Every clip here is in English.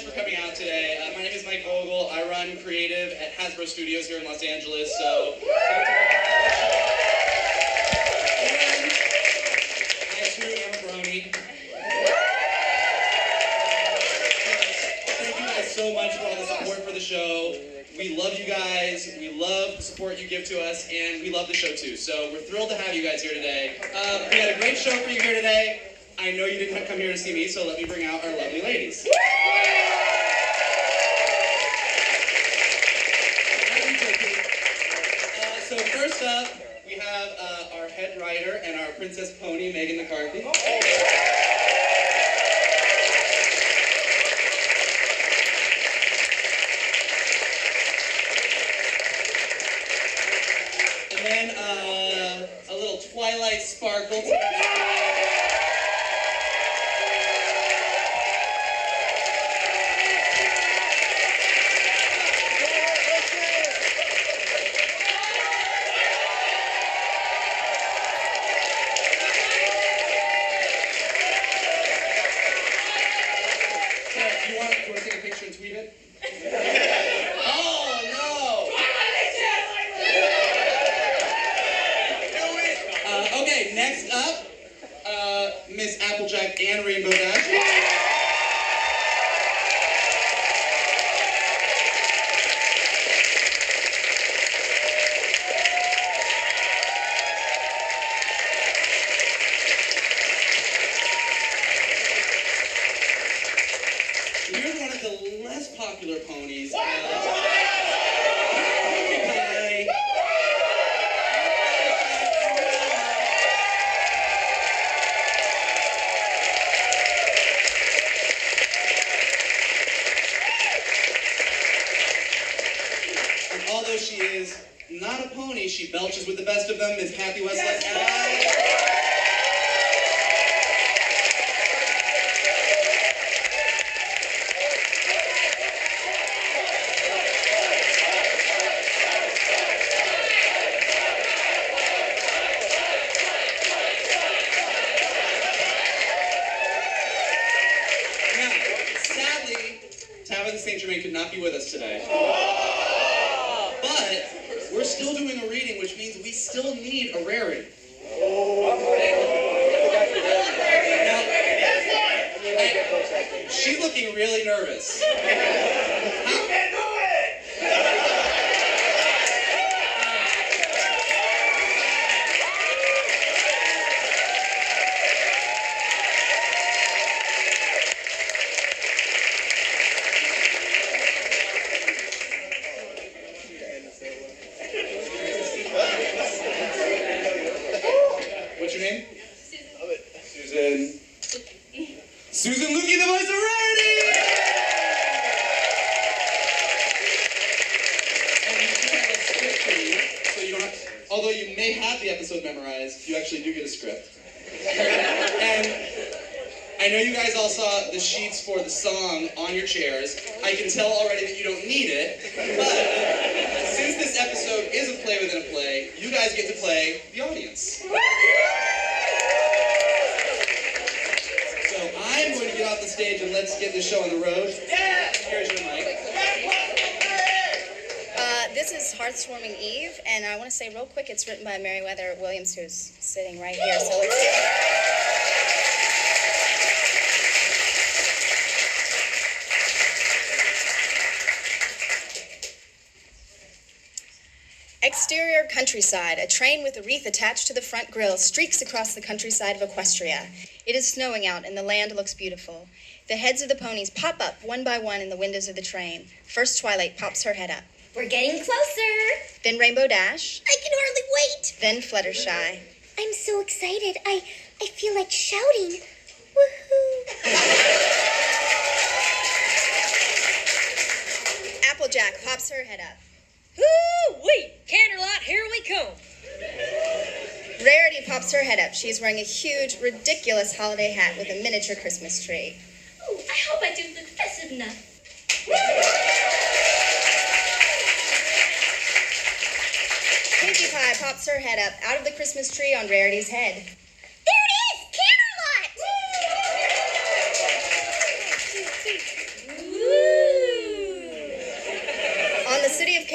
much for coming out today. My name is Mike Vogel. I run creative at Hasbro Studios here in Los Angeles, so... And I too am a brony. Thank you guys so much for all the support for the show. We love you guys, we love the support you give to us, and we love the show too. So we're thrilled to have you guys here today. We got a great show for you here today. I know you didn't come here to see me, so let me bring out our lovely ladies. So first up, we have our head writer and our princess pony, Megan McCarthy. And then a little Twilight sparkle. Do you want to take a picture and tweet it? Oh, no! Okay, next up, Miss Applejack and Rainbow Dash. Here's one of the less popular ponies. And although she is not a pony, she belches with the best of them, Miss Kathy Westlake. Now, sadly, Tabitha St. Germain could not be with us today. But we're still doing a reading, which means we still need a rarity. Now, she's looking really nervous. What's your name? Susan. Susan Lukey, the voice of Rarity! And we do have a script for you, so you don't have, although you may have the episode memorized, you actually do get a script. And I know you guys all saw the sheets for the song on your chairs. I can tell already that you don't need it, but since this episode is a play within a play, you guys get to play the audience. So I'm going to get off the stage and let's get this show on the road. Here's your mic. This is Hearth Swarming Eve, and I want to say real quick, it's written by Meriwether Williams, who's sitting right here. So let's get Exterior countryside. A train with a wreath attached to the front grille streaks across the countryside of Equestria. It is snowing out, and the land looks beautiful. The heads of the ponies pop up one by one in the windows of the train. First Twilight pops her head up. We're getting closer. Then Rainbow Dash. I can hardly wait. Then Fluttershy. I'm so excited. I feel like shouting. Woohoo. Applejack pops her head up. Woo-wee! Candlelight, here we come. Rarity pops her head up. She's wearing a huge, ridiculous holiday hat with a miniature Christmas tree. Oh, I hope I do look festive enough. Pinkie Pie pops her head up out of the Christmas tree on Rarity's head. There it is! Candlelight! Woo!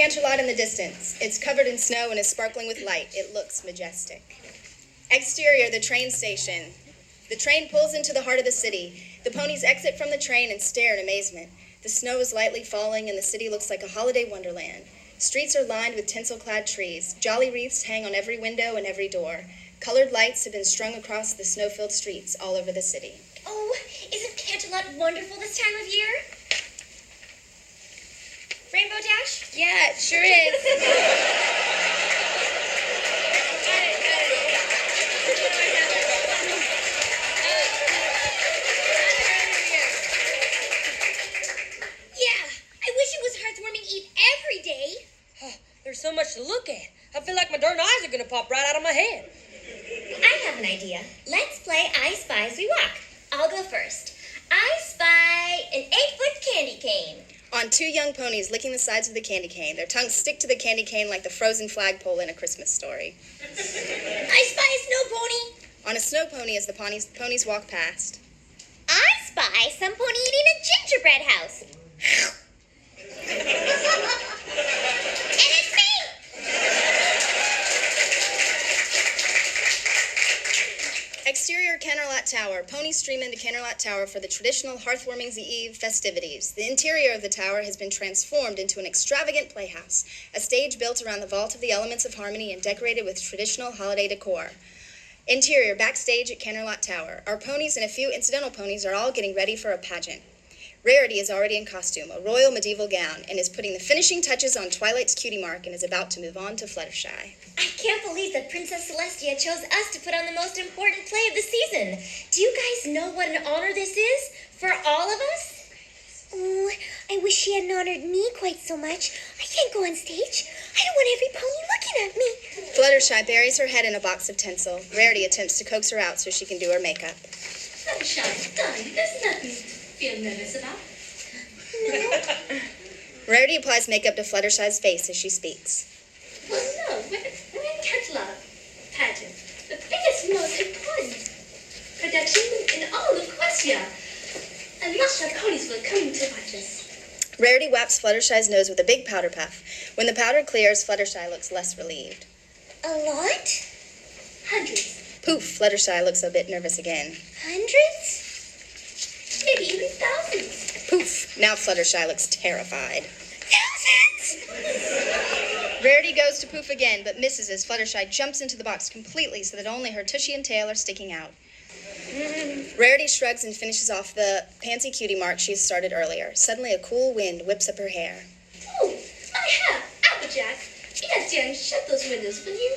Canterlot in the distance. It's covered in snow and is sparkling with light. It looks majestic. Exterior, the train station. The train pulls into the heart of the city. The ponies exit from the train and stare in amazement. The snow is lightly falling and the city looks like a holiday wonderland. Streets are lined with tinsel-clad trees. Jolly wreaths hang on every window and every door. Colored lights have been strung across the snow-filled streets all over the city. Oh, isn't Canterlot wonderful this time of year? Rainbow Dash? Yeah, it sure is. Yeah, I wish it was Hearthwarming Eve every day. There's so much to look at. I feel like my darn eyes are gonna pop right out of my head. I have an idea. Let's play I Spy as we walk. I'll go first. I spy an 8-foot candy cane. On two young ponies licking the sides of the candy cane. Their tongues stick to the candy cane like the frozen flagpole in A Christmas Story. I spy a snow pony. On a snow pony as the ponies walk past. I spy some pony eating a gingerbread house. And it's me! Exterior Canterlot Tower. Ponies stream into Canterlot Tower for the traditional Hearthwarming's Eve festivities. The interior of the tower has been transformed into an extravagant playhouse, a stage built around the vault of the elements of harmony and decorated with traditional holiday decor. Interior, backstage at Canterlot Tower. Our ponies and a few incidental ponies are all getting ready for a pageant. Rarity is already in costume, a royal medieval gown, and is putting the finishing touches on Twilight's cutie mark and is about to move on to Fluttershy. I can't believe that Princess Celestia chose us to put on the most important play of the season. Do you guys know what an honor this is for all of us? Oh, I wish she hadn't honored me quite so much. I can't go on stage. I don't want every pony looking at me. Fluttershy buries her head in a box of tinsel. Rarity attempts to coax her out so she can do her makeup. Fluttershy, darling, there's nothing to feel nervous about. Rarity applies makeup to Fluttershy's face as she speaks. Well, no, we're in Canterlot pageant, the biggest, most important production in all of Equestria. And lots of ponies will come to watch us. Rarity whaps Fluttershy's nose with a big powder puff. When the powder clears, Fluttershy looks less relieved. A lot? Hundreds, Poof, Fluttershy looks a bit nervous again. Hundreds? maybe even thousands. Poof, now Fluttershy looks terrified. Thousands? Rarity goes to poof again, but misses as Fluttershy jumps into the box completely so that only her tushy and tail are sticking out. Rarity shrugs and finishes off the pansy cutie mark she had started earlier. Suddenly a cool wind whips up her hair. Oh, my hair, Applejack. Yes, dear, shut those windows, will you?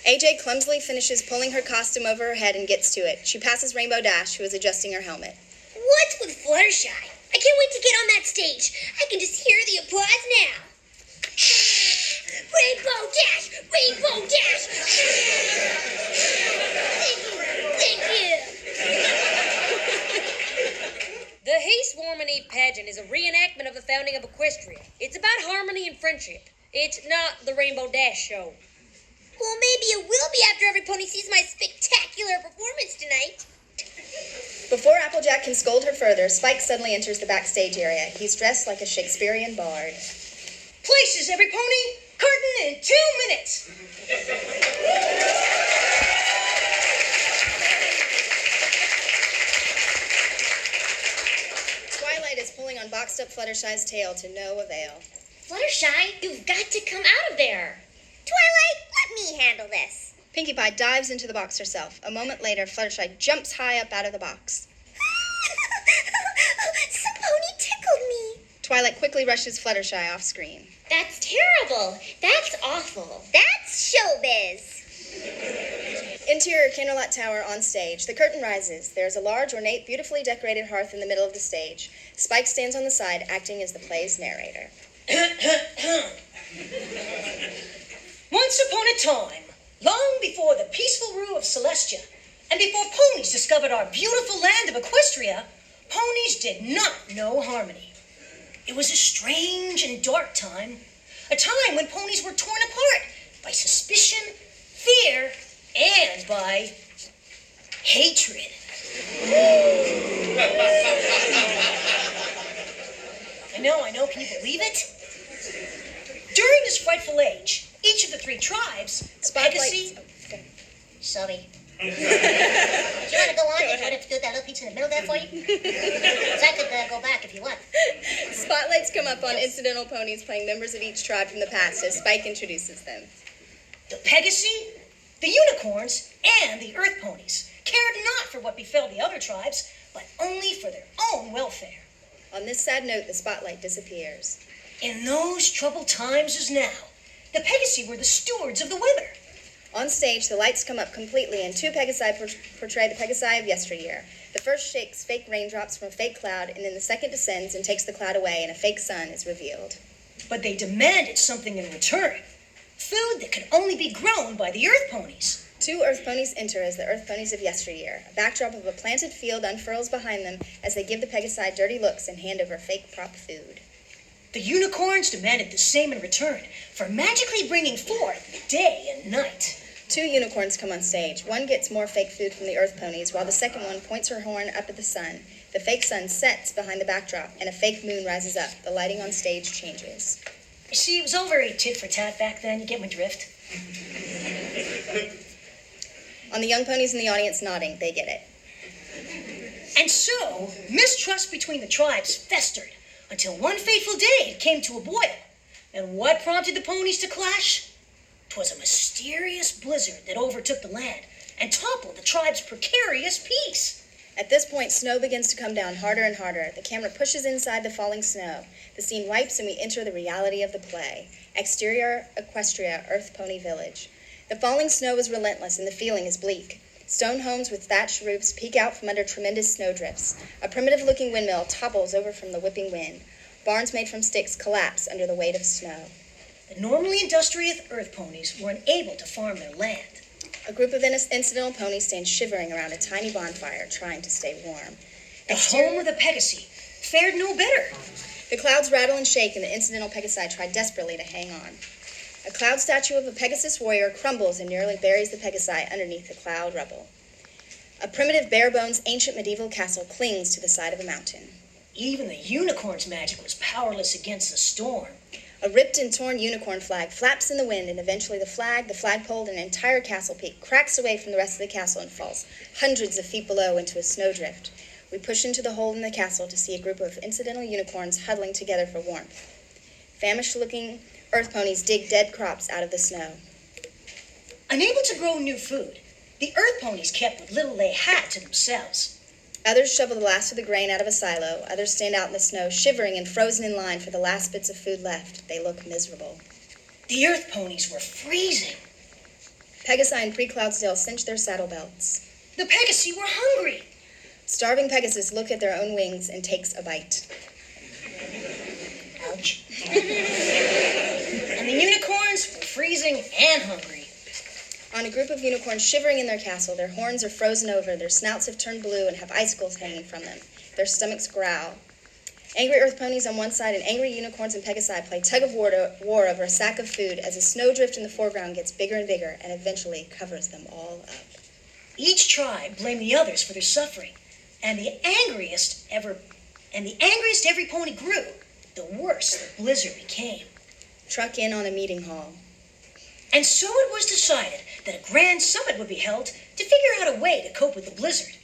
AJ clumsily finishes pulling her costume over her head and gets to it. She passes Rainbow Dash, who is adjusting her helmet. What's with Fluttershy? I can't wait to get on that stage. I can just hear the applause now. Rainbow Dash! Rainbow Dash! Thank you. The Hearth Eve pageant is a reenactment of the founding of Equestria. It's about harmony and friendship. It's not the Rainbow Dash show. Well, maybe it will be after every pony sees my spectacular performance tonight. Before Applejack can scold her further, Spike suddenly enters the backstage area. He's dressed like a Shakespearean bard. Places, every pony. Curtain in 2 minutes. Twilight is pulling on boxed-up Fluttershy's tail to no avail. Fluttershy, you've got to come out of there. Twilight, let me handle this. Pinkie Pie dives into the box herself. A moment later, Fluttershy jumps high up out of the box. Some pony tickled me. Twilight quickly rushes Fluttershy off screen. That's terrible. That's awful. That's showbiz. Interior Canterlot Tower on stage. The curtain rises. There is a large, ornate, beautifully decorated hearth in the middle of the stage. Spike stands on the side, acting as the play's narrator. Once upon a time, long before the peaceful rule of Celestia, and before ponies discovered our beautiful land of Equestria, ponies did not know harmony. It was a strange and dark time, a time when ponies were torn apart by suspicion, fear, and by hatred. I know, can you believe it? During this frightful age, each of the three tribes, Spotlights. Sorry. Do you want to go on? Do you want to do that little piece in the middle there for you? 'Cause I could go back if you want. Spotlights come up on incidental ponies playing members of each tribe from the past as Spike introduces them. The Pegasus, the unicorns, and the earth ponies cared not for what befell the other tribes, but only for their own welfare. On this sad note, the spotlight disappears. In those troubled times as now, the Pegasi were the stewards of the weather. On stage, the lights come up completely, and two Pegasi portray the Pegasi of yesteryear. The first shakes fake raindrops from a fake cloud, and then the second descends and takes the cloud away, and a fake sun is revealed. But they demanded something in return. Food that could only be grown by the earth ponies. Two earth ponies enter as the earth ponies of yesteryear. A backdrop of a planted field unfurls behind them as they give the Pegasi dirty looks and hand over fake prop food. The unicorns demanded the same in return for magically bringing forth day and night. Two unicorns come on stage. One gets more fake food from the earth ponies, while the second one points her horn up at the sun. The fake sun sets behind the backdrop, and a fake moon rises up. The lighting on stage changes. You see, it was all very tit for tat back then. You get my drift? On the young ponies in the audience nodding, they get it. And so, mistrust between the tribes festered until one fateful day it came to a boil. And what prompted the ponies to clash? 'Twas a mysterious blizzard that overtook the land and toppled the tribe's precarious peace. At this point, snow begins to come down harder and harder. The camera pushes inside the falling snow. The scene wipes and we enter the reality of the play. Exterior Equestria, Earth Pony Village. The falling snow is relentless and the feeling is bleak. Stone homes with thatched roofs peek out from under tremendous snowdrifts. A primitive-looking windmill topples over from the whipping wind. Barns made from sticks collapse under the weight of snow. The normally industrious earth ponies were unable to farm their land. A group of incidental ponies stand shivering around a tiny bonfire, trying to stay warm. The home of the Pegasi fared no better. The clouds rattle and shake, and the incidental Pegasi try desperately to hang on. A cloud statue of a Pegasus warrior crumbles and nearly buries the Pegasi underneath the cloud rubble. A primitive bare-bones ancient medieval castle clings to the side of a mountain. Even the unicorn's magic was powerless against the storm. A ripped and torn unicorn flag flaps in the wind, and eventually the flagpole, and an entire castle peak cracks away from the rest of the castle and falls hundreds of feet below into a snowdrift. We push into the hole in the castle to see a group of incidental unicorns huddling together for warmth. Famished-looking earth ponies dig dead crops out of the snow. Unable to grow new food, the earth ponies kept what little they had to themselves. Others shovel the last of the grain out of a silo. Others stand out in the snow, shivering and frozen in line for the last bits of food left. They look miserable. The earth ponies were freezing. Pegasi and Pre-Cloudsdale cinch their saddle belts. The Pegasi were hungry. Starving Pegasus look at their own wings and takes a bite. Ouch. And the unicorns were freezing and hungry. On a group of unicorns shivering in their castle, their horns are frozen over, their snouts have turned blue and have icicles hanging from them. Their stomachs growl. Angry earth ponies on one side and angry unicorns and Pegasi play tug-of-war over a sack of food as a snowdrift in the foreground gets bigger and bigger and eventually covers them all up. Each tribe blamed the others for their suffering, and the angriest every pony grew, the worse the blizzard became. Truck in on a meeting hall. And so it was decided that a grand summit would be held to figure out a way to cope with the blizzard.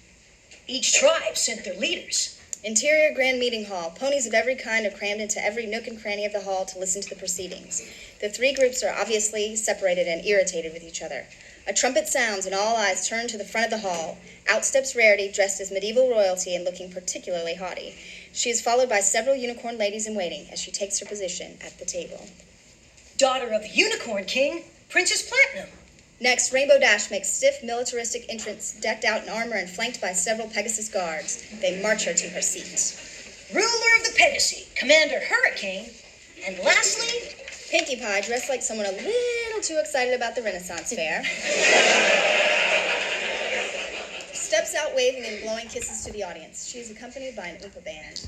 Each tribe sent their leaders. Interior Grand Meeting Hall. Ponies of every kind are crammed into every nook and cranny of the hall to listen to the proceedings. The three groups are obviously separated and irritated with each other. A trumpet sounds and all eyes turn to the front of the hall. Out steps Rarity, dressed as medieval royalty and looking particularly haughty. She is followed by several unicorn ladies in waiting as she takes her position at the table. Daughter of the Unicorn King, Princess Platinum. Next, Rainbow Dash makes stiff militaristic entrance, decked out in armor and flanked by several Pegasus guards. They march her to her seat. Ruler of the Pegasi, Commander Hurricane. And lastly, Pinkie Pie, dressed like someone a little too excited about the Renaissance Fair, steps out waving and blowing kisses to the audience. She is accompanied by an Oompa band.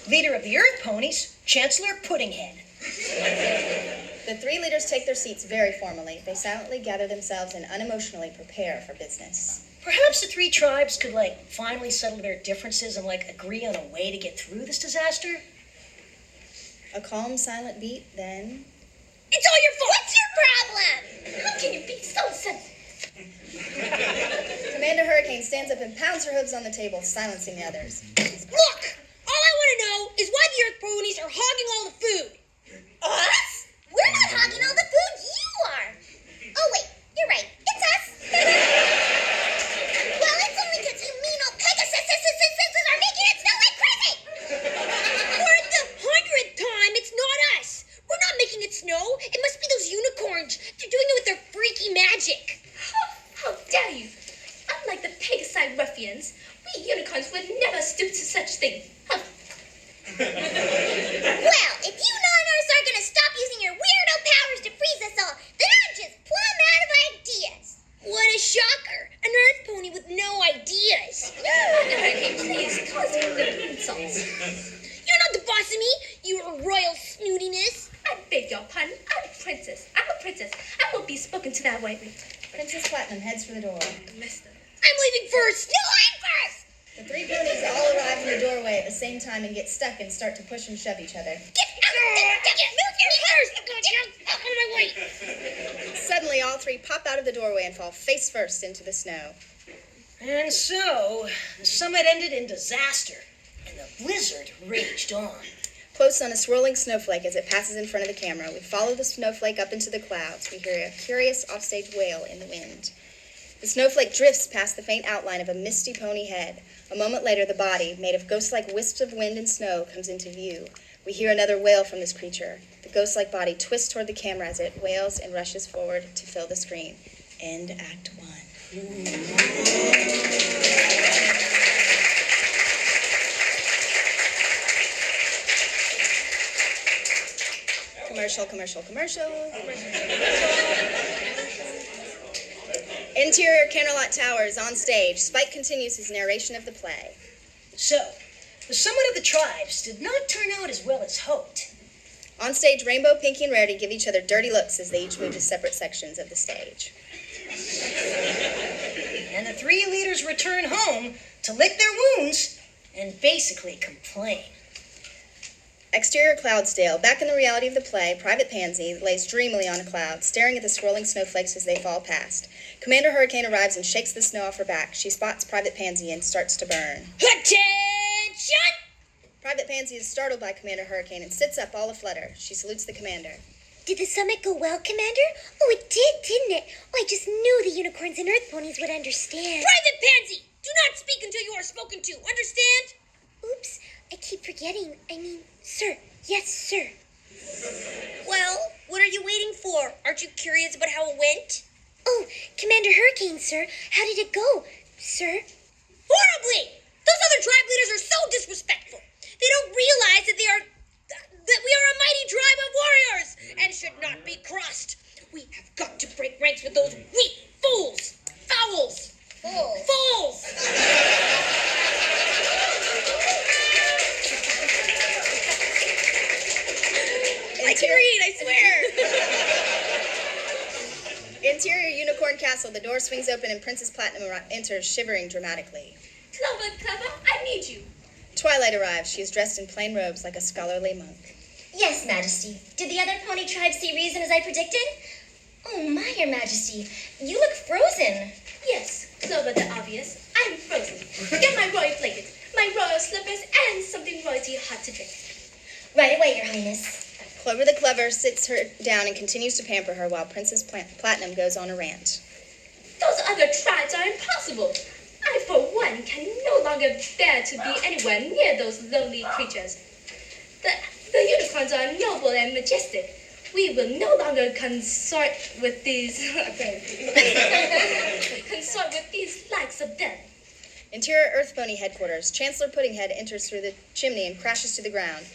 leader of the Earth Ponies, Chancellor Puddinghead. The three leaders take their seats very formally. They silently gather themselves and unemotionally prepare for business. Perhaps the three tribes could, finally settle their differences and, agree on a way to get through this disaster? A calm, silent beat, then... It's all your fault! What's your problem? How can you be so sensitive? Commander Hurricane stands up and pounds her hooves on the table, silencing the others. Look! All I want to know is why the Earth ponies are hogging all the food. Us? We're not hogging all the food, you are. Oh, wait, you're right. It's us. Well, it's only because you mean old Pegasus are making it smell like crazy. For the 100th time, it's not us. We're not making it snow. It must be those unicorns. They're doing it with their freaky magic. How dare you? Unlike the Pegasi ruffians, we unicorns would never stoop to such thing. Huh. Well, if you non-Earths aren't going to stop using your weirdo powers to freeze us all, then I'm just plumb out of ideas. What a shocker. An Earth pony with no ideas. Hurricane, please, cause him the insults. You're not the boss of me, you royal snootiness. I beg your pardon. I'm a princess. I won't be spoken to that way. Princess Platinum heads for the door. Mister. I'm leaving first. No, I'm first. The three ponies all arrive in the doorway at the same time and get stuck and start to push and shove each other. Get move your First, out of my way. Suddenly, all three pop out of the doorway and fall face first into the snow. And so, the summit ended in disaster, and the blizzard raged on. Close on a swirling snowflake as it passes in front of the camera, we follow the snowflake up into the clouds. We hear a curious offstage wail in the wind. The snowflake drifts past the faint outline of a misty pony head. A moment later, the body, made of ghost-like wisps of wind and snow, comes into view. We hear another wail from this creature. The ghost-like body twists toward the camera as it wails and rushes forward to fill the screen. End Act 1. Commercial. Interior Candlelight Towers on stage. Spike continues his narration of the play. So, the summit of the tribes did not turn out as well as hoped. On stage, Rainbow, Pinky, and Rarity give each other dirty looks as they each move to separate sections of the stage. And the three leaders return home to lick their wounds and basically complain. Exterior Cloudsdale. Back in the reality of the play, Private Pansy lays dreamily on a cloud, staring at the swirling snowflakes as they fall past. Commander Hurricane arrives and shakes the snow off her back. She spots Private Pansy and starts to burn. Attention! Private Pansy is startled by Commander Hurricane and sits up all aflutter. She salutes the commander. Did the summit go well, Commander? Oh, it did, didn't it? Oh, I just knew the unicorns and earth ponies would understand. Private Pansy, do not speak until you are spoken to. Understand? Oops, I keep forgetting. Sir. Yes, sir. Well, what are you waiting for? Aren't you curious about how it went? Oh, Commander Hurricane, sir. How did it go, sir? Horribly! Those other tribe leaders are so disrespectful. They don't realize that we are a mighty tribe of warriors and should not be crossed. We have got to break ranks with those weak fools. Fowls. Fools. I can read, I swear. Interior Unicorn Castle. The door swings open and Princess Platinum enters, shivering dramatically. Clover, I need you. Twilight arrives. She is dressed in plain robes like a scholarly monk. Yes, Majesty. Did the other pony tribes see reason as I predicted? Oh, my, Your Majesty. You look frozen. Yes, Clover the obvious. I'm frozen. Get my royal blanket, my royal slippers, and something royalty hot to drink. Right away, Your Highness. Clover the Clever sits her down and continues to pamper her while Princess Platinum goes on a rant. Those other tribes are impossible. I, for one, can no longer bear to be anywhere near those lonely creatures. The unicorns are noble and majestic. We will no longer consort with these likes of them. Interior Earth Pony Headquarters. Chancellor Puddinghead enters through the chimney and crashes to the ground.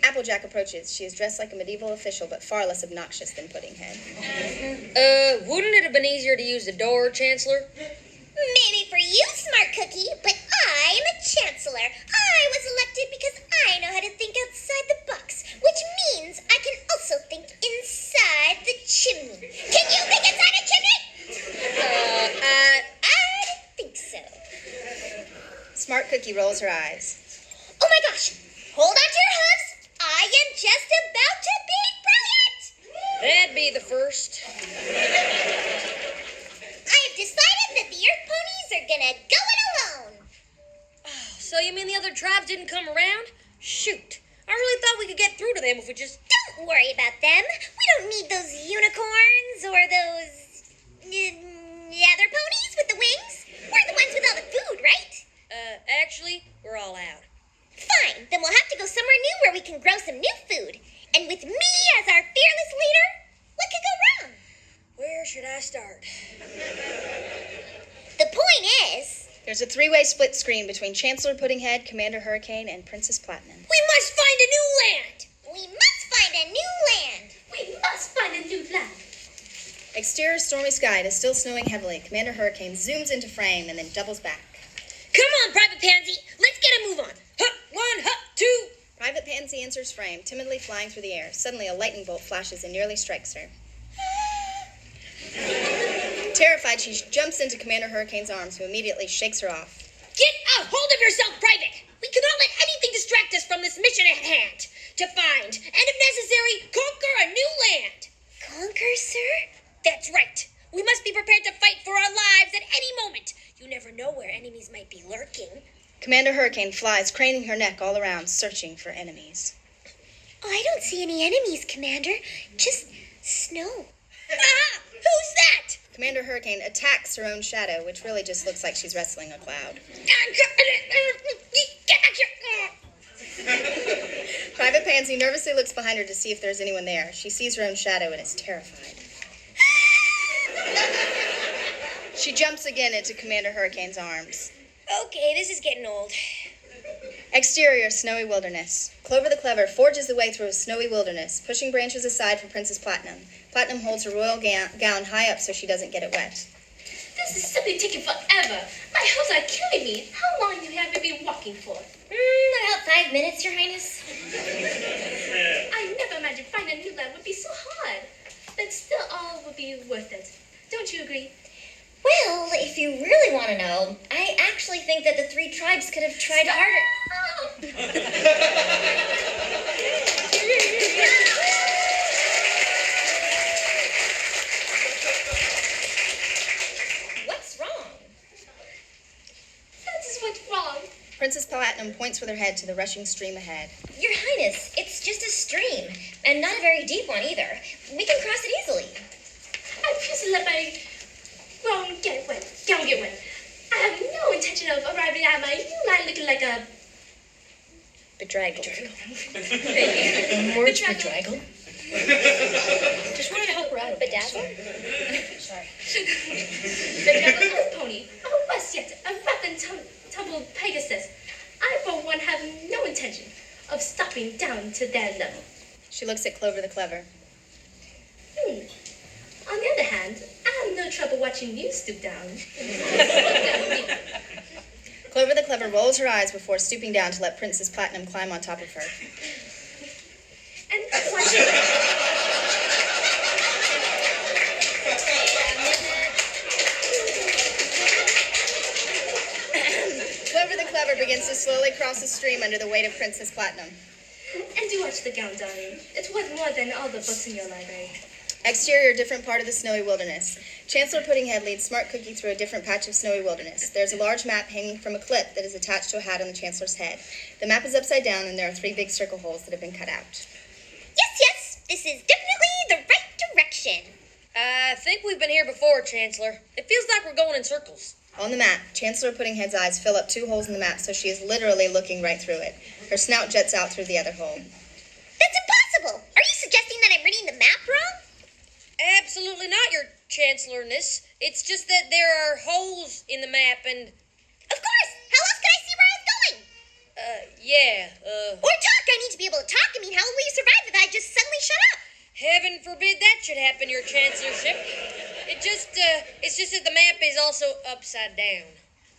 Applejack approaches. She is dressed like a medieval official, but far less obnoxious than Puddinghead. Wouldn't it have been easier to use the door, Chancellor? Maybe for you, Smart Cookie, but I'm a chancellor. I was elected because I know how to think outside the box, which means I can also think inside the chimney. Can you think inside a chimney? I didn't think so. Smart Cookie rolls her eyes. Oh my gosh! Hold on to your hooves. I am just a the first. I have decided that the Earth ponies are gonna go it alone. So you mean the other tribes didn't come around? Shoot. I really thought we could get through to them if we just... Don't worry about them. We don't need those unicorns or those other ponies with the wings. We're the ones with all the food, right? Actually, we're all out. Fine. Then we'll have to go somewhere new where we can grow some new food. And with me as our fearless leader, what could go wrong? Where should I start? The point is... There's a three-way split screen between Chancellor Puddinghead, Commander Hurricane, and Princess Platinum. We must find a new land! We must find a new land. We must find a new land. Exterior stormy sky. It is still snowing heavily. Commander Hurricane zooms into frame and then doubles back. Come on, Private Pansy. Let's get a move on. Hup, one, hup, two. Private Pansy enters frame, timidly flying through the air. Suddenly, a lightning bolt flashes and nearly strikes her. Terrified, she jumps into Commander Hurricane's arms, who immediately shakes her off. Get a hold of yourself, Private. We cannot let anything distract us from this mission at hand. To find, and if necessary, conquer a new land. Conquer, sir? That's right. We must be prepared to fight for our lives at any moment. You never know where enemies might be lurking. Commander Hurricane flies, craning her neck all around, searching for enemies. Oh, I don't see any enemies, Commander. Just snow. Ah! Who's that? Commander Hurricane attacks her own shadow, which really just looks like she's wrestling a cloud. Get back here! Private Pansy nervously looks behind her to see if there's anyone there. She sees her own shadow and is terrified. She jumps again into Commander Hurricane's arms. Okay, this is getting old. Exterior, snowy wilderness. Clover the Clever forges the way through a snowy wilderness, pushing branches aside for Princess Platinum. Platinum holds her royal gown high up so she doesn't get it wet. This is simply taking forever. My hopes are killing me. How long you have been walking for? About 5 minutes, Your Highness. I never imagined finding a new land would be so hard. But still all would be worth it. Don't you agree? Well, if you really want to know, I actually think that the 3 tribes could have tried harder. What's wrong? That is what's wrong. Princess Platinum points with her head to the rushing stream ahead. Your Highness, it's just a stream, and not a very deep one either. We can cross it easily. I previously let my gown get wet. I have no intention of arriving at my new land looking like a Bedraggled. Words bedraggled. Just wanted to help her out. Bedazzled? Sorry. bedraggled pony. Or worse yet, a rough and tumbled Pegasus. I, for one, have no intention of stopping down to their level. She looks at Clover the Clever. On the other hand, I have no trouble watching you stoop down. Clover the Clever rolls her eyes before stooping down to let Princess Platinum climb on top of her. And watching... Clover the Clever begins to slowly cross the stream under the weight of Princess Platinum. And do watch the gown, darling. It's worth more than all the books in your library. Exterior, different part of the snowy wilderness. Chancellor Puddinghead leads Smart Cookie through a different patch of snowy wilderness. There's a large map hanging from a clip that is attached to a hat on the Chancellor's head. The map is upside down, and there are 3 big circle holes that have been cut out. Yes, this is definitely the right direction. I think we've been here before, Chancellor. It feels like we're going in circles. On the map, Chancellor Puddinghead's eyes fill up 2 holes in the map, so she is literally looking right through it. Her snout jets out through the other hole. That's impossible. Are you suggesting that I'm reading the map wrong? Absolutely not, Your Chancellorness. It's just that there are holes in the map and... Of course. How else could I see where I was going? Or talk. I need to be able to talk. I mean, how will you survive if I just suddenly shut up? Heaven forbid that should happen, Your Chancellorship. It's just that the map is also upside down.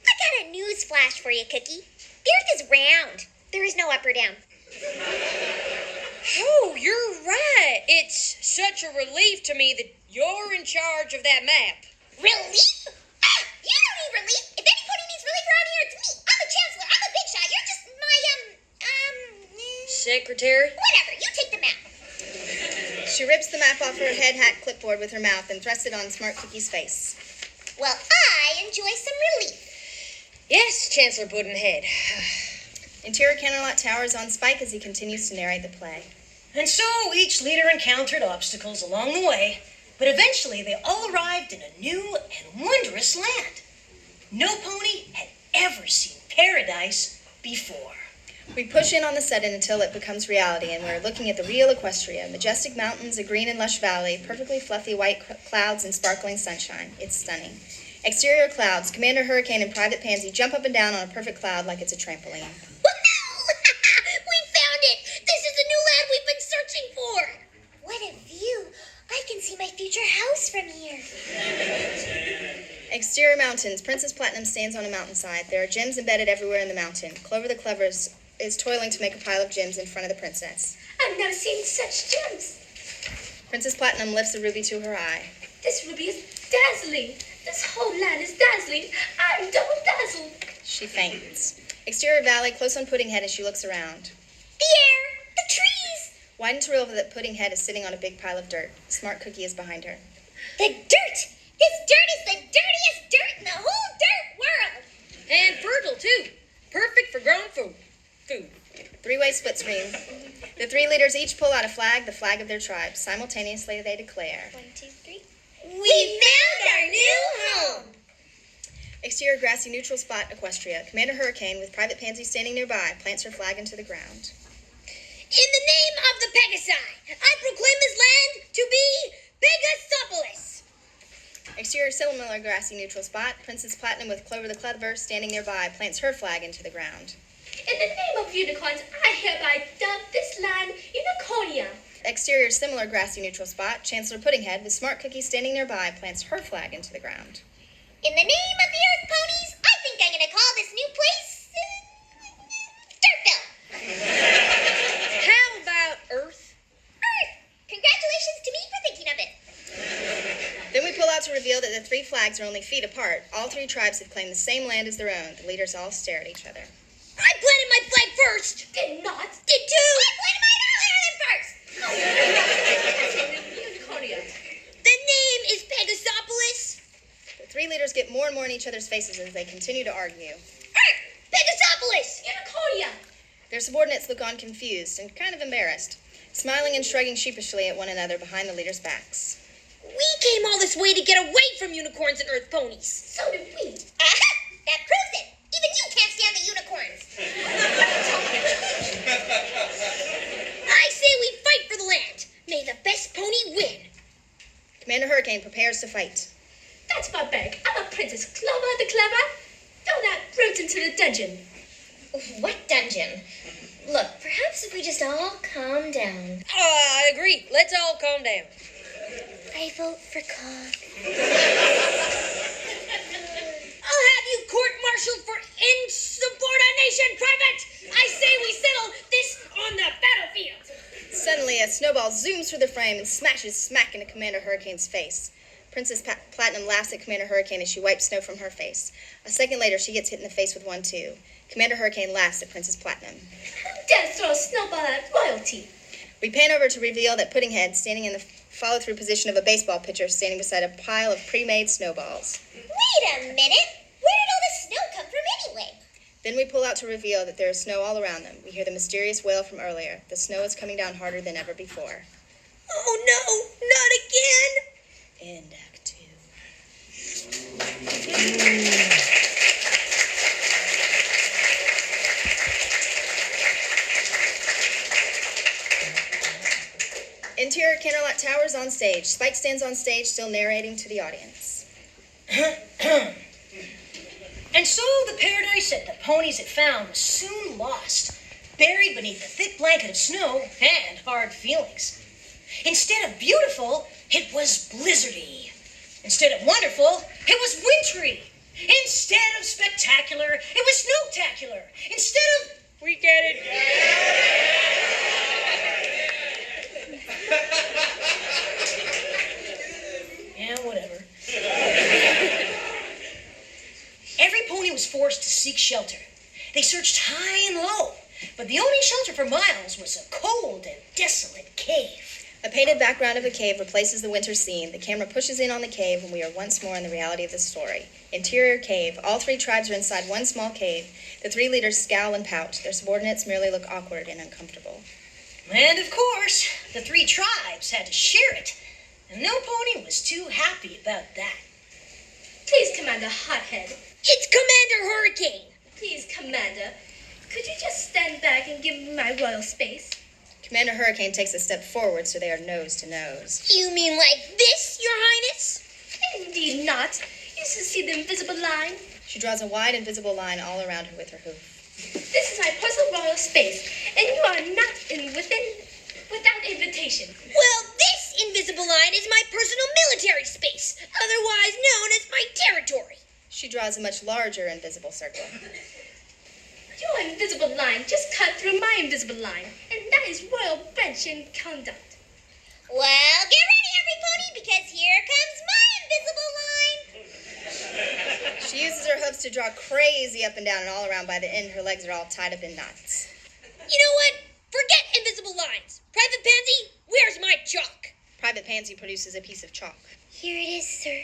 I got a news flash for you, Cookie. The Earth is round. There is no up or down. Oh, you're right. It's such a relief to me that you're in charge of that map. Relief? Ah, you don't need relief. If any pony needs relief around here, it's me. I'm the Chancellor. I'm a big shot. You're just my, Secretary? whatever. You take the map. She She rips the map off her head hat clipboard with her mouth and thrusts it on Smart Cookie's face. Well, I enjoy some relief. Yes, Chancellor Puddinhead. Interior Canterlot towers on spike as he continues to narrate the play. And so each leader encountered obstacles along the way, but eventually they all arrived in a new and wondrous land. No pony had ever seen paradise before. We push in on the sudden until it becomes reality, and we're looking at the real Equestria. Majestic mountains, a green and lush valley, perfectly fluffy white clouds, and sparkling sunshine. It's stunning. Exterior clouds. Commander Hurricane and Private Pansy jump up and down on a perfect cloud like it's a trampoline. We found it! This is the new land we've been searching for! What a view. I can see my future house from here. Exterior mountains. Princess Platinum stands on a mountainside. There are gems embedded everywhere in the mountain. Clover the Clever is toiling to make a pile of gems in front of the princess. I've never seen such gems. Princess Platinum lifts a ruby to her eye. This ruby is dazzling. This whole land is dazzling. I'm double dazzled. She faints. Exterior valley, close on Puddinghead as she looks around. The air, the trees. Widen to reveal that Puddinghead is sitting on a big pile of dirt. Smart Cookie is behind her. The dirt. This dirt is the dirtiest dirt in the whole dirt world. And fertile, too. Perfect for growing food. Three-way split screen. The three leaders each pull out a flag, the flag of their tribe. Simultaneously, they declare. 1, 2, 3. We found our new home. Exterior grassy neutral spot, Equestria. Commander Hurricane, with Private Pansy standing nearby, plants her flag into the ground. In the name of the Pegasi, I proclaim this land to be Pegasopolis. Exterior similar grassy neutral spot, Princess Platinum, with Clover the Clever standing nearby, plants her flag into the ground. In the name of unicorns, I hereby dub this land Unicornia. Exterior similar grassy neutral spot, Chancellor Puddinghead, with Smart Cookie standing nearby, plants her flag into the ground. In the name of the Earth Ponies, I think I'm going to call this new place Dirtville. How about Earth? Earth! Congratulations to me for thinking of it. Then we pull out to reveal that the three flags are only feet apart. All three tribes have claimed the same land as their own. The leaders all stare at each other. I planted my flag first. Did not. Did too. I planted mine earlier than first. Unicornia. The name is Pegasopolis. The three leaders get more and more in each other's faces as they continue to argue. Earth! Pegasopolis! Unicornia. Their subordinates look on confused and kind of embarrassed, smiling and shrugging sheepishly at one another behind the leaders' backs. We came all this way to get away from unicorns and earth ponies. So did we. Aha! That proves it. Even you can't stand the unicorns. I say we fight for the land. May the best pony win. Commander Hurricane prepares to fight. That's my bag. I'm a Princess Clover the Clever. Throw that brute into the dungeon. What dungeon? Look, perhaps if we just all calm down. I agree. Let's all calm down. I vote for calm. I'll have you court-martialed for insubordination, Private. I say we settle this on the battlefield. Suddenly, a snowball zooms through the frame and smashes smack into Commander Hurricane's face. Princess Platinum laughs at Commander Hurricane as she wipes snow from her face. A second later, she gets hit in the face with one too. Commander Hurricane laughs at Princess Platinum. Dare throw a snowball at royalty. We pan over to reveal that Puddinghead, standing in the follow-through position of a baseball pitcher, standing beside a pile of pre-made snowballs. Wait a minute. Where did all this snow come from anyway? Then we pull out to reveal that there is snow all around them. We hear the mysterious wail from earlier. The snow is coming down harder than ever before. Oh no, not again. End Act 2. Interior Canterlot Towers on stage. Spike stands on stage, still narrating to the audience. And so the paradise that the ponies had found was soon lost, buried beneath a thick blanket of snow and hard feelings. Instead of beautiful, it was blizzardy. Instead of wonderful, it was wintry. Instead of spectacular, it was snowtacular. Instead of... We get it. Yeah, whatever. Every pony was forced to seek shelter. They searched high and low, but the only shelter for miles was a cold and desolate cave. A painted background of a cave replaces the winter scene. The camera pushes in on the cave, and we are once more in the reality of the story. Interior cave. All three tribes are inside one small cave. The three leaders scowl and pout. Their subordinates merely look awkward and uncomfortable. And of course, the three tribes had to share it. And no pony was too happy about that. Please, Commander Hothead. It's Commander Hurricane. Please, Commander. Could you just stand back and give me my royal space? Commander Hurricane takes a step forward so they are nose to nose. You mean like this, Your Highness? Indeed not. You should see the invisible line. She draws a wide invisible line all around her with her hoof. This is my personal royal space, and you are not without invitation. Well, this invisible line is my personal military space, otherwise known as my territory. She draws a much larger invisible circle. Your invisible line just cut through my invisible line, and that is royal bench and conduct. Well, get ready, every pony, because here comes my invisible line. She uses her hoofs to draw crazy up and down and all around. By the end, her legs are all tied up in knots. You know what? Forget invisible lines. Private Pansy, where's my chalk? Private Pansy produces a piece of chalk. Here it is, sir.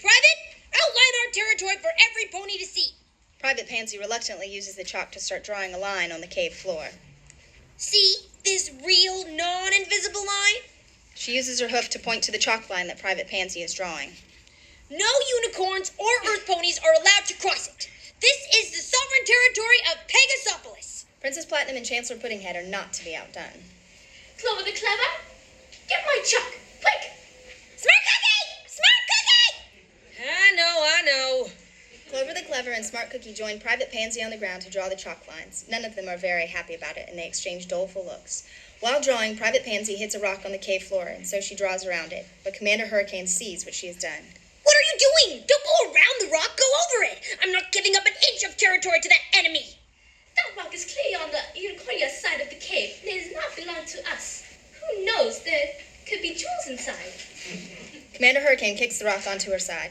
Private, outline our territory for every pony to see. Private Pansy reluctantly uses the chalk to start drawing a line on the cave floor. See this real non-invisible line? She uses her hoof to point to the chalk line that Private Pansy is drawing. No unicorns or earth ponies are allowed to cross it. This is the sovereign territory of Pegasopolis. Princess Platinum and Chancellor Puddinghead are not to be outdone. Clover the Clever, get my chalk, quick! Smart cookie! Smart cookie! I know. Clover the Clever and Smart Cookie join Private Pansy on the ground to draw the chalk lines. None of them are very happy about it, and they exchange doleful looks. While drawing, Private Pansy hits a rock on the cave floor, and so she draws around it. But Commander Hurricane sees what she has done. What are you doing? Don't go around the rock, go over it. I'm not giving up an inch of territory to that enemy. That rock is clearly on the unicornia side of the cave. It does not belong to us. Who knows? There could be jewels inside. Commander Hurricane kicks the rock onto her side.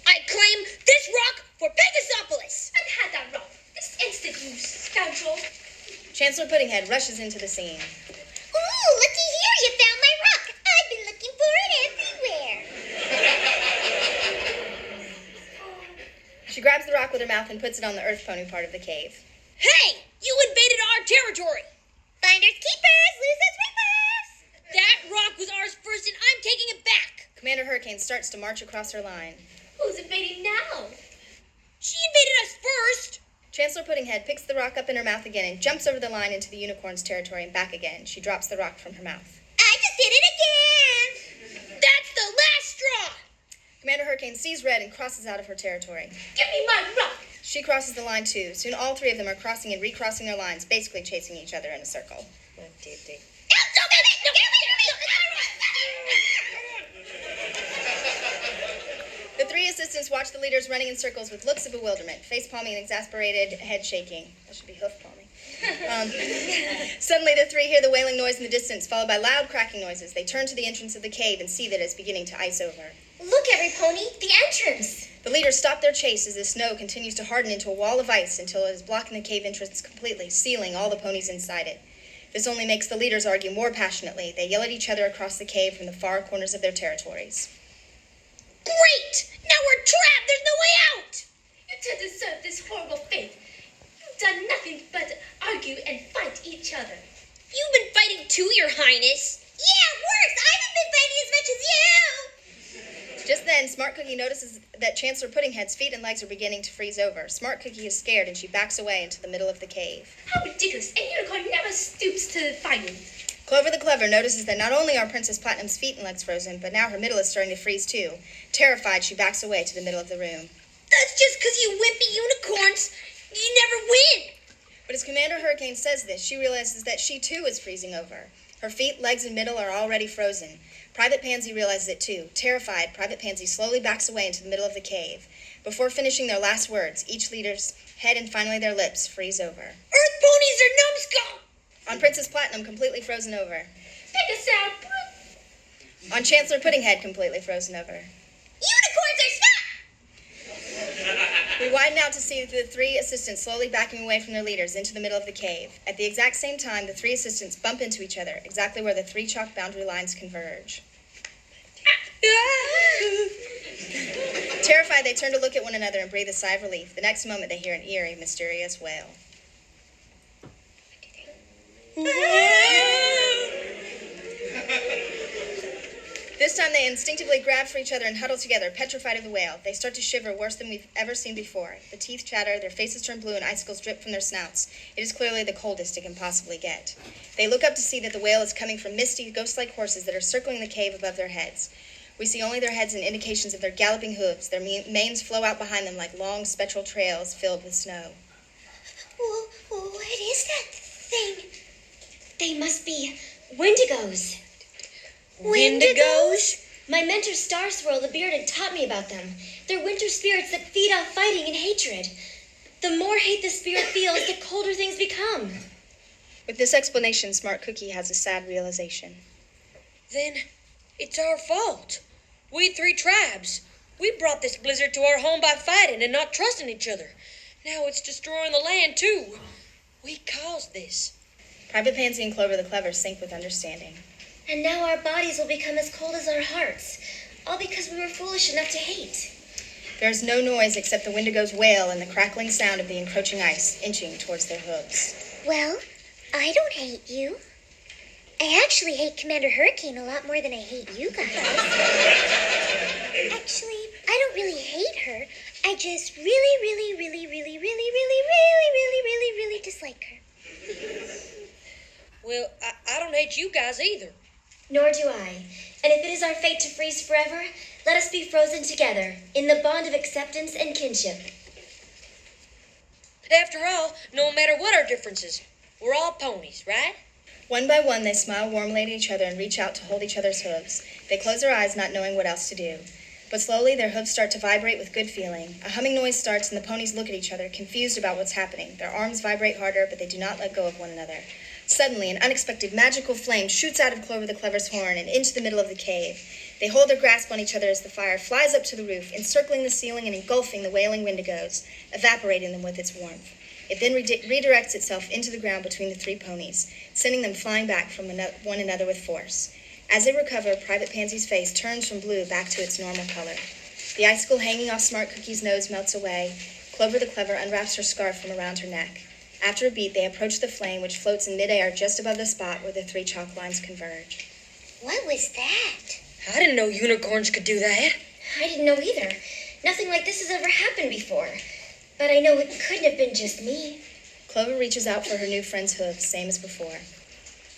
I claim this rock for Pegasopolis. Unhand that rock. This instant, you scoundrel. Chancellor Puddinghead rushes into the scene. Ooh, looky here, you found my rock. I've been looking for it everywhere. She grabs the rock with her mouth and puts it on the earth pony part of the cave. Hey, you invaded our territory. Finders keepers, losers reapers. That rock was ours first, and I'm taking it back. Commander Hurricane starts to march across her line. Who's invading now? She invaded us first. Chancellor Puddinghead picks the rock up in her mouth again and jumps over the line into the unicorn's territory and back again. She drops the rock from her mouth. I just did it again. That's the last straw. Commander Hurricane sees red and crosses out of her territory. Give me my rock. She crosses the line too. Soon all three of them are crossing and recrossing their lines, basically chasing each other in a circle. The three assistants watch the leaders running in circles with looks of bewilderment, face palming and exasperated, head shaking. That should be hoof palming. Suddenly the three hear the wailing noise in the distance, followed by loud cracking noises. They turn to the entrance of the cave and see that it's beginning to ice over. Look, every pony, the entrance. The leaders stop their chase as the snow continues to harden into a wall of ice until it is blocking the cave entrance completely, sealing all the ponies inside it. This only makes the leaders argue more passionately. They yell at each other across the cave from the far corners of their territories. Great! Now we're trapped. There's no way out. You two deserve this horrible fate. You've done nothing but argue and fight each other. You've been fighting too, Your Highness. Yeah, worse. I haven't been fighting as much as you. Just then, Smart Cookie notices that Chancellor Puddinghead's feet and legs are beginning to freeze over. Smart Cookie is scared and she backs away into the middle of the cave. How ridiculous. A unicorn never stoops to fighting. Clover the Clever notices that not only are Princess Platinum's feet and legs frozen, but now her middle is starting to freeze too. Terrified, she backs away to the middle of the room. That's just because you wimpy unicorns. You never win. But as Commander Hurricane says this, she realizes that she too is freezing over. Her feet, legs, and middle are already frozen. Private Pansy realizes it too. Terrified, Private Pansy slowly backs away into the middle of the cave. Before finishing their last words, each leader's head and finally their lips freeze over. Earth ponies are numbskull. On Princess Platinum, completely frozen over. Take a sound. On Chancellor Puddinghead, completely frozen over. Unicorns are stuck. We widen out to see the three assistants slowly backing away from their leaders into the middle of the cave. At the exact same time, the three assistants bump into each other, exactly where the three chalk boundary lines converge. Terrified, they turn to look at one another and breathe a sigh of relief. The next moment, they hear an eerie, mysterious wail. This time they instinctively grab for each other and huddle together, petrified of the wail. They start to shiver worse than we've ever seen before. The teeth chatter, their faces turn blue, and icicles drip from their snouts. It is clearly the coldest it can possibly get. They look up to see that the wail is coming from misty, ghost-like horses that are circling the cave above their heads. We see only their heads and indications of their galloping hooves. Their manes flow out behind them like long spectral trails filled with snow. What is that thing? They must be Wendigos. Wendigos? My mentor Star Swirl the Bearded taught me about them. They're winter spirits that feed off fighting and hatred. The more hate the spirit feels, the colder things become. With this explanation, Smart Cookie has a sad realization. Then it's our fault. We three tribes. We brought this blizzard to our home by fighting and not trusting each other. Now it's destroying the land, too. We caused this. Private Pansy and Clover the Clever sink with understanding. And now our bodies will become as cold as our hearts, all because we were foolish enough to hate. There is no noise except the Wendigo's wail and the crackling sound of the encroaching ice inching towards their hooves. Well, I don't hate you. I actually hate Commander Hurricane a lot more than I hate you guys. Actually, I don't really hate her. I just really dislike her. Well, I don't hate you guys either. Nor do I. And if it is our fate to freeze forever, let us be frozen together in the bond of acceptance and kinship. After all, no matter what our differences, we're all ponies, right? One by one, they smile warmly at each other and reach out to hold each other's hooves. They close their eyes, not knowing what else to do. But slowly, their hooves start to vibrate with good feeling. A humming noise starts, and the ponies look at each other, confused about what's happening. Their arms vibrate harder, but they do not let go of one another. Suddenly, an unexpected magical flame shoots out of Clover the Clever's horn and into the middle of the cave. They hold their grasp on each other as the fire flies up to the roof, encircling the ceiling and engulfing the wailing Wendigos, evaporating them with its warmth. It then redirects itself into the ground between the three ponies, sending them flying back from one another with force. As they recover, Private Pansy's face turns from blue back to its normal color. The icicle hanging off Smart Cookie's nose melts away. Clover the Clever unwraps her scarf from around her neck. After a beat, they approach the flame, which floats in midair just above the spot where the three chalk lines converge. What was that? I didn't know unicorns could do that. I didn't know either. Nothing like this has ever happened before. But I know it couldn't have been just me. Clover reaches out for her new friend's hooves, same as before.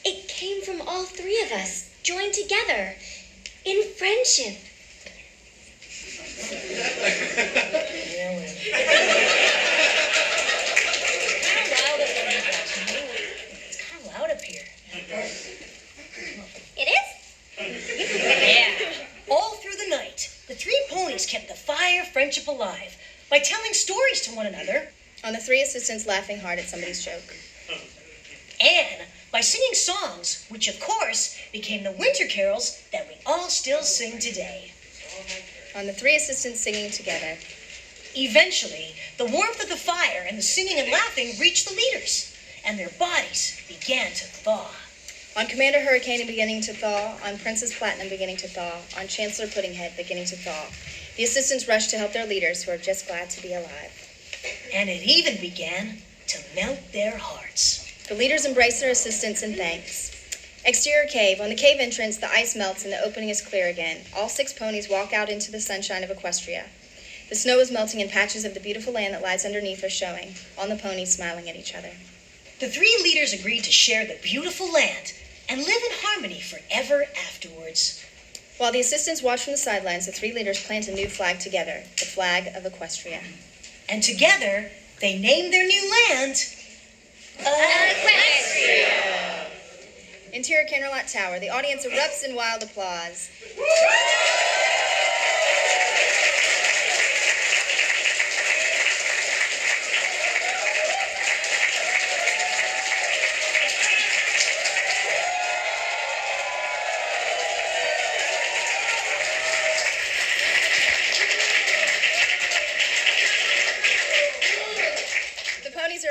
It came from all three of us, joined together, in friendship. It's kind of loud up here. It is? Yeah. All through the night, the three ponies kept the fire of friendship alive by telling stories to one another. On the three assistants laughing hard at somebody's joke. And by singing songs, which of course became the winter carols that we all still sing today. On the three assistants singing together. Eventually, the warmth of the fire and the singing and laughing reached the leaders, and their bodies began to thaw. On Commander Hurricane beginning to thaw, on Princess Platinum beginning to thaw, on Chancellor Puddinghead beginning to thaw. The assistants rush to help their leaders, who are just glad to be alive. And it even began to melt their hearts. The leaders embrace their assistants in thanks. Exterior cave. On the cave entrance, the ice melts and the opening is clear again. All six ponies walk out into the sunshine of Equestria. The snow is melting and patches of the beautiful land that lies underneath are showing, on the ponies smiling at each other. The three leaders agreed to share the beautiful land and live in harmony forever afterwards. While the assistants watch from the sidelines, the three leaders plant a new flag together, the flag of Equestria. And together, they named their new land Equestria! Interior Canterlot Tower. The audience erupts in wild applause.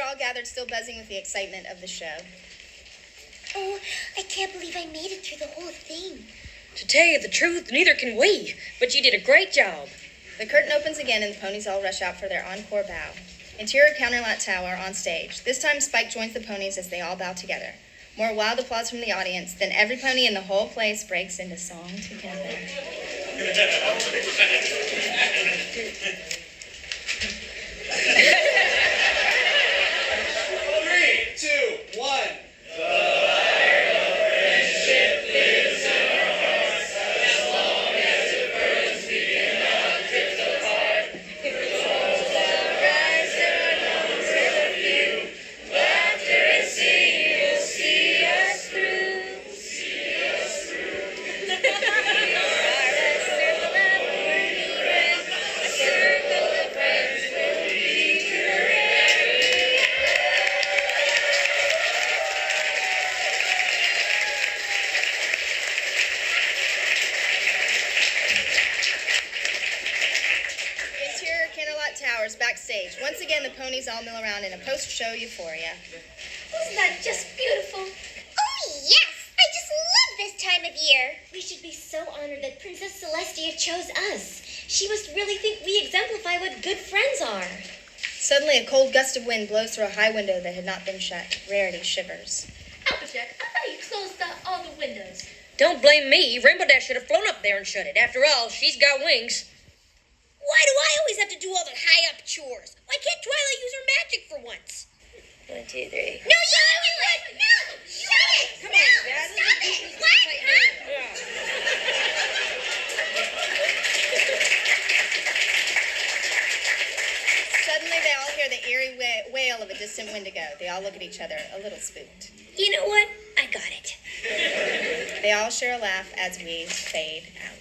all gathered, still buzzing with the excitement of the show. Oh, I can't believe I made it through the whole thing. To tell you the truth, neither can we, but you did a great job. The curtain opens again and the ponies all rush out for their encore bow. Interior Counterlot Tower on stage. This time Spike joins the ponies as they all bow together. More wild applause from the audience. Then every pony in the whole place breaks into song together. 3, 2, 1. Towers backstage. Once again, the ponies all mill around in a post-show euphoria. Isn't that just beautiful? Oh, yes! I just love this time of year. We should be so honored that Princess Celestia chose us. She must really think we exemplify what good friends are. Suddenly, a cold gust of wind blows through a high window that had not been shut. Rarity shivers. Applejack, I thought you closed all the windows. Don't blame me. Rainbow Dash should have flown up there and shut it. After all, she's got wings. Why do I always have to do all the high-up chores? Why can't Twilight use her magic for once? 1, 2, 3. No, you would! No! Shut it! Come no! on, Dad. Stop it! What? Huh? Suddenly, they all hear the eerie wail of a distant Wendigo. They all look at each other, a little spooked. You know what? I got it. They all share a laugh as we fade out.